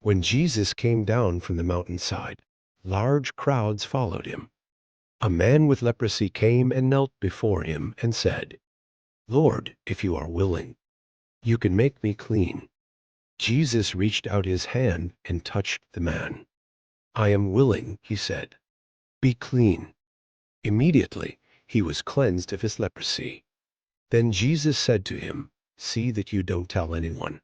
When Jesus came down from the mountainside, large crowds followed him. A man with leprosy came and knelt before him and said, "Lord, if you are willing, you can make me clean." Jesus reached out his hand and touched the man. "I am willing," he said. "Be clean." Immediately he was cleansed of his leprosy. Then Jesus said to him, "See that you don't tell anyone,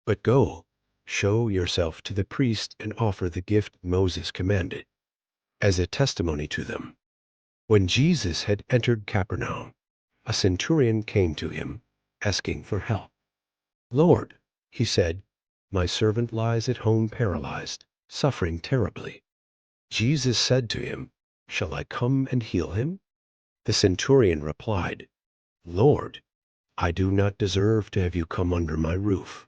but go, show yourself to the priest and offer the gift Moses commanded, as a testimony to them." When Jesus had entered Capernaum, a centurion came to him, asking for help. "Lord," he said, "my servant lies at home paralyzed, suffering terribly." Jesus said to him, "Shall I come and heal him?" The centurion replied, "Lord, I do not deserve to have you come under my roof,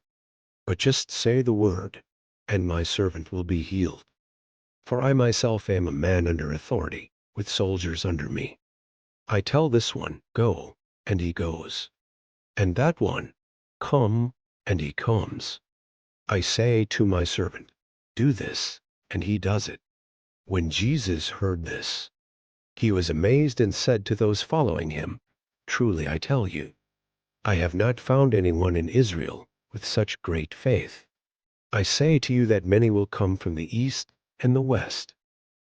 but just say the word, and my servant will be healed. For I myself am a man under authority, with soldiers under me. I tell this one, 'Go,' and he goes, and that one, 'Come,' and he comes. I say to my servant, 'Do this,' and he does it." When Jesus heard this, he was amazed and said to those following him, "Truly I tell you, I have not found anyone in Israel with such great faith. I say to you that many will come from the east and the west,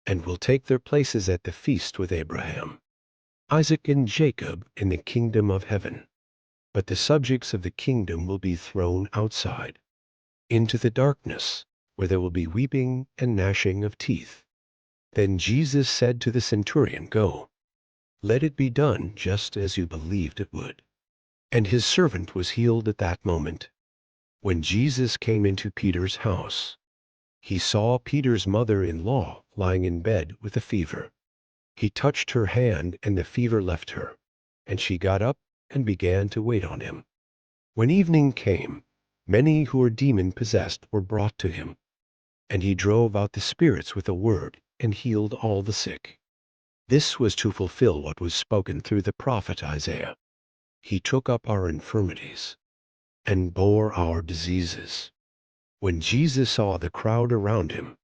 and will take their places at the feast with Abraham, Isaac, and Jacob in the kingdom of heaven. But the subjects of the kingdom will be thrown outside, into the darkness, where there will be weeping and gnashing of teeth." Then Jesus said to the centurion, "Go, let it be done just as you believed it would." And his servant was healed at that moment. When Jesus came into Peter's house, he saw Peter's mother-in-law lying in bed with a fever. He touched her hand, and the fever left her, and she got up and began to wait on him. When evening came, many who were demon-possessed were brought to him, and he drove out the spirits with a word and healed all the sick. This was to fulfill what was spoken through the prophet Isaiah. He took up our infirmities and bore our diseases. When Jesus saw the crowd around him,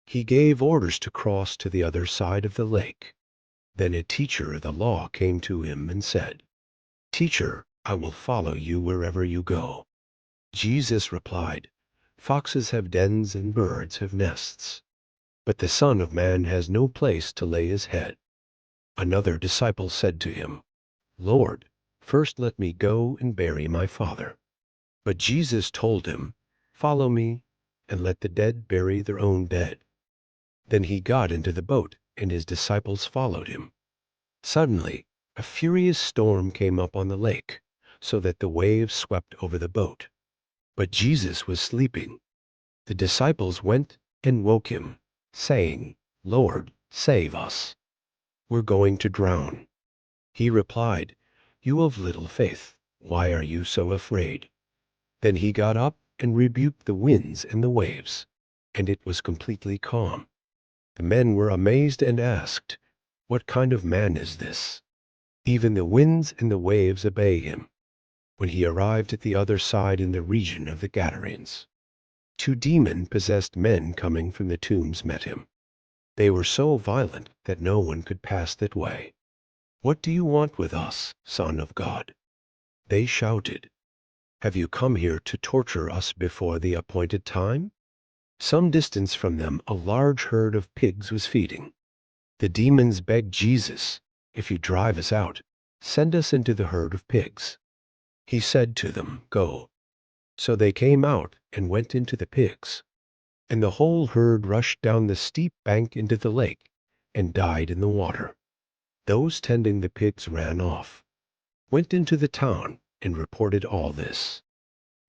he gave orders to cross to the other side of the lake. Then a teacher of the law came to him and said, "Teacher, I will follow you wherever you go." Jesus replied, "Foxes have dens and birds have nests, but the Son of Man has no place to lay his head." Another disciple said to him, "Lord, first let me go and bury my father." But Jesus told him, "Follow me, and let the dead bury their own dead." Then he got into the boat, and his disciples followed him. Suddenly, a furious storm came up on the lake, so that the waves swept over the boat. But Jesus was sleeping. The disciples went and woke him, saying, "Lord, save us. We're going to drown." He replied, "You of little faith, why are you so afraid?" Then he got up and rebuked the winds and the waves, and it was completely calm. The men were amazed and asked, "What kind of man is this? Even the winds and the waves obey him." When he arrived at the other side in the region of the Gadarenes, 2 demon-possessed men coming from the tombs met him. They were so violent that no one could pass that way. "What do you want with us, Son of God?" they shouted. "Have you come here to torture us before the appointed time?" Some distance from them a large herd of pigs was feeding. The demons begged Jesus, "If you drive us out, send us into the herd of pigs." He said to them, "Go." So they came out and went into the pigs, and the whole herd rushed down the steep bank into the lake and died in the water. Those tending the pigs ran off, went into the town, and reported all this,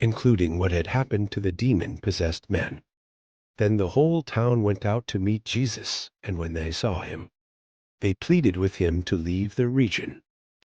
including what had happened to the demon-possessed men. Then the whole town went out to meet Jesus, and when they saw him, they pleaded with him to leave their region.